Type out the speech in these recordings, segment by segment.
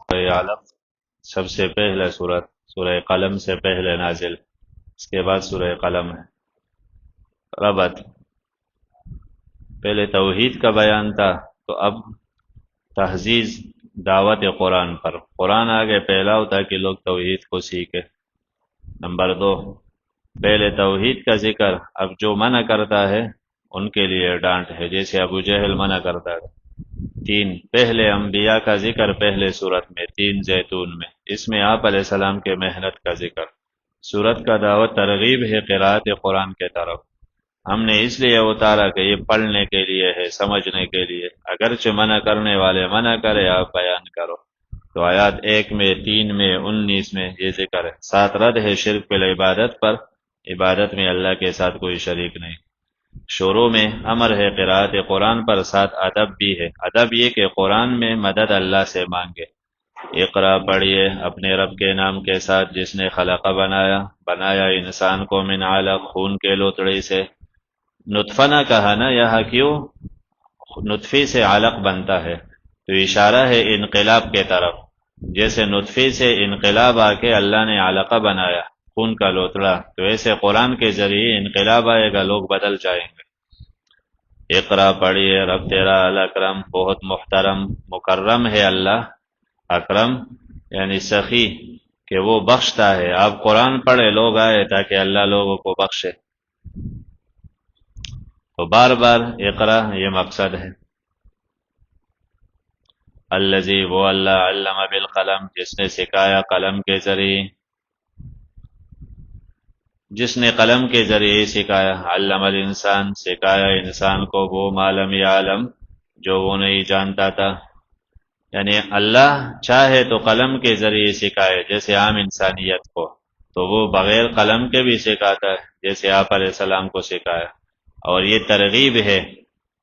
سورہ علق سب سے پہلے سورہ قلم سے پہلے نازل، اس کے بعد سورہ قلم ہے۔ ربط پہلے توحید کا بیان تھا، تو اب تحزیز دعوت قرآن پر، قرآن آگے پھیلاؤ تاکہ لوگ توحید کو سیکھے۔ نمبر 2، پہلے توحید کا ذکر، اب جو منع کرتا ہے ان کے لیے ڈانٹ ہے، جیسے ابو جہل منع کرتا ہے۔ 3، پہلے انبیاء کا ذکر پہلے سورت میں 3 زیتون میں، اس میں آپ علیہ السلام کے محنت کا ذکر۔ سورت کا دعوت ترغیب ہے قراءت قرآن کے طرف، ہم نے اس لیے اتارا کہ یہ پڑھنے کے لیے ہے، سمجھنے کے لیے، اگرچہ منع کرنے والے منع کرے، آپ بیان کرو۔ تو آیات 1 میں، 3 میں، 19 میں یہ ذکر ہے۔ 7 رد ہے شرک بالعبادت پر، عبادت میں اللہ کے ساتھ کوئی شریک نہیں۔ شروع میں امر ہے قراءت قرآن پر، 7 ادب بھی ہے۔ ادب یہ کہ قرآن میں مدد اللہ سے مانگے۔ اقرا پڑھیے اپنے رب کے نام کے ساتھ جس نے خلق بنایا انسان کو من علق، خون کے لوتڑی سے۔ نطفہ نہ کہا نا یہاں، کیوں؟ نطفی سے علق بنتا ہے، تو اشارہ ہے انقلاب کے طرف، جیسے نطفی سے انقلاب آ کے اللہ نے علقہ بنایا، خون کا لوتڑا، تو ایسے قرآن کے ذریعے انقلاب آئے گا، لوگ بدل جائیں گے۔ اقرا پڑھیے رب تیرا الاکرم، بہت محترم مکرم ہے اللہ۔ اکرم یعنی سخی، کہ وہ بخشتا ہے۔ آپ قرآن پڑھے، لوگ آئے تاکہ اللہ لوگوں کو بخشے، تو بار بار اقرا یہ مقصد ہے۔ الذی، وہ اللہ، علم بالقلم، جس نے سکھایا قلم کے ذریعے، جس نے قلم کے ذریعے سکھایا۔ علم الانسان، سکھایا انسان کو وہ ما لم یعلم، جو وہ نہیں جانتا تھا۔ یعنی اللہ چاہے تو قلم کے ذریعے سکھائے، جیسے عام انسانیت کو، تو وہ بغیر قلم کے بھی سکھاتا ہے، جیسے آپ علیہ السلام کو سکھایا۔ اور یہ ترغیب ہے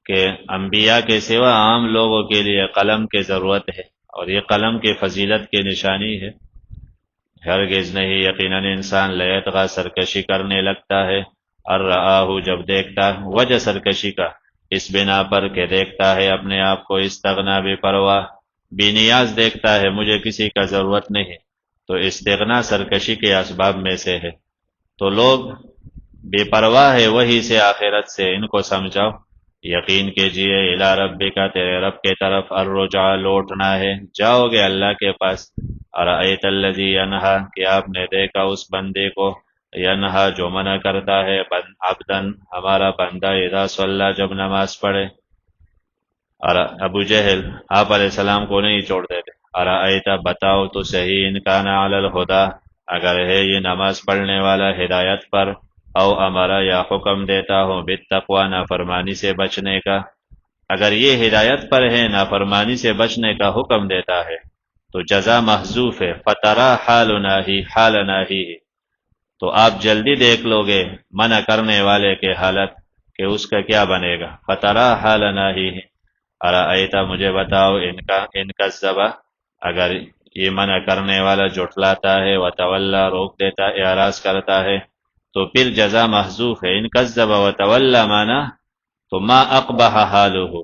کہ انبیاء کے سوا عام لوگوں کے لیے قلم کی ضرورت ہے، اور یہ قلم کی فضیلت کی نشانی ہے۔ ہرگز نہیں، یقیناً انسان لیطغی، سرکشی کرنے لگتا ہے، ارآہ، جب دیکھتا، وجہ سرکشی کا اس بنا پر کہ دیکھتا ہے اپنے آپ کو، استغنا، بے پرواہ، بے نیاز دیکھتا ہے، مجھے کسی کا ضرورت نہیں، تو استغنا سرکشی کے اسباب میں سے ہے۔ تو لوگ بے پرواہ ہے وہی سے، آخرت سے، ان کو سمجھاؤ۔ یقین کیجئے، الی ربک، تیرے رب کے طرف، الرجع، لوٹنا ہے، جاؤ گے اللہ کے پاس۔ ارأیت الذی ینہا، کہ آپ نے دیکھا اس بندے کو، ینہا جو منع کرتا ہے، عبدن ہمارا بندہ، اذا صلی، جب نماز پڑھے۔ ابو جہل آپ علیہ السلام کو نہیں چھوڑتے تھے۔ ارأیت، بتاؤ تو صحیح، ان کان علی الہدی، اگر ہے یہ نماز پڑھنے والا ہدایت پر، او امرا، یا حکم دیتا ہوں، بالتقوی، نافرمانی سے بچنے کا، اگر یہ ہدایت پر ہے، نافرمانی سے بچنے کا حکم دیتا ہے، تو جزا محذوف ہے، فترا حال ناہی، حال ناہی، تو آپ جلدی دیکھ لو گے منع کرنے والے کے حالت کہ اس کا کیا بنے گا۔ فترا حال ناہی، ارأیت، مجھے بتاؤ، ان کا ذبح، اگر یہ منع کرنے والا جھٹلاتا ہے، وتولا، روک دیتا، اعراض کرتا ہے، تو پھر جزا محذوف ہے۔ ان کذب وتولا مانا تو ما اقبح حالہ،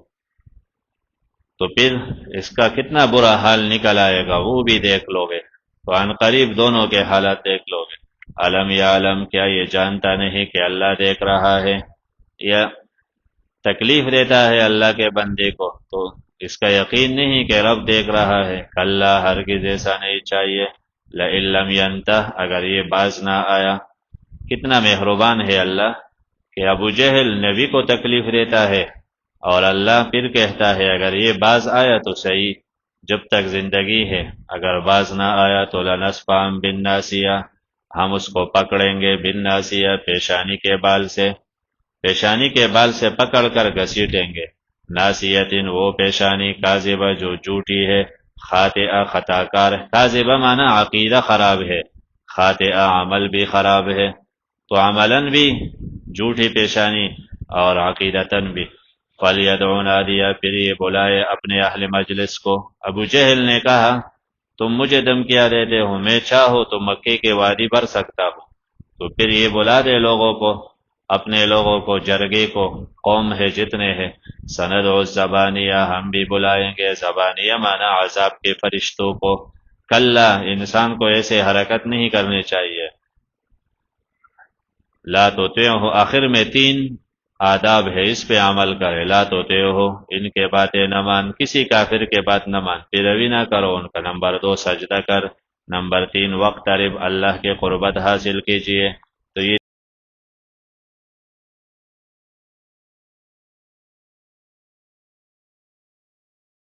تو پھر اس کا کتنا برا حال نکل آئے گا، وہ بھی دیکھ لو گے، تو عن قریب دونوں کے حالات دیکھ لو گے۔ علم یعلم، کیا یہ جانتا نہیں کہ اللہ دیکھ رہا ہے؟ یا تکلیف دیتا ہے اللہ کے بندے کو، تو اس کا یقین نہیں کہ رب دیکھ رہا ہے۔ کلا، ہرگز ایسا نہیں چاہیے، لئن لم ینتہ، اگر یہ باز نہ آیا۔ کتنا مہربان ہے اللہ کہ ابو جہل نبی کو تکلیف دیتا ہے، اور اللہ پھر کہتا ہے اگر یہ باز آیا تو صحیح، جب تک زندگی ہے، اگر باز نہ آیا تو لنسفعا بالناصیہ، ہم اس کو پکڑیں گے، بالناصیہ، پیشانی کے بال سے، پیشانی کے بال سے پکڑ کر گھسیٹیں گے۔ ناصیتن، وہ پیشانی، کاذبہ، جو جھوٹی ہے، خاطئہ، خطا کار، کاذبہ معنی عقیدہ خراب ہے، خاطئہ عمل بھی خراب ہے، تو عملاً بھی جھوٹی پیشانی اور عقیدتاً بھی۔ فَلْيَدْعُ نَادِيَهُ، پھر یہ بلائے اپنے اہل مجلس کو۔ ابو جہل نے کہا تم مجھے دھمکیاں دیتے ہو، میں چاہو تو مکے کے وادی بھر سکتا ہوں، تو پھر یہ بلا دے لوگوں کو۔ اپنے لوگوں کو، جرگے کو، قوم ہے جتنے ہیں، سندعو الزبانیہ، ہم بھی بلائیں گے زبانیہ مانا عذاب کے فرشتوں کو، کلا انسان کو ایسے حرکت نہیں کرنی چاہیے، لا تطیعہ، آخر میں 3 آداب ہے، اس پہ عمل کرے، لا تطیعہ، ان کے باتیں نہ مان، کسی کافر کے بات نہ مان، پیروی نہ کرو ان کا، نمبر 2 سجدہ کر، نمبر 3 وقت قریب اللہ کے قربت حاصل کیجئے،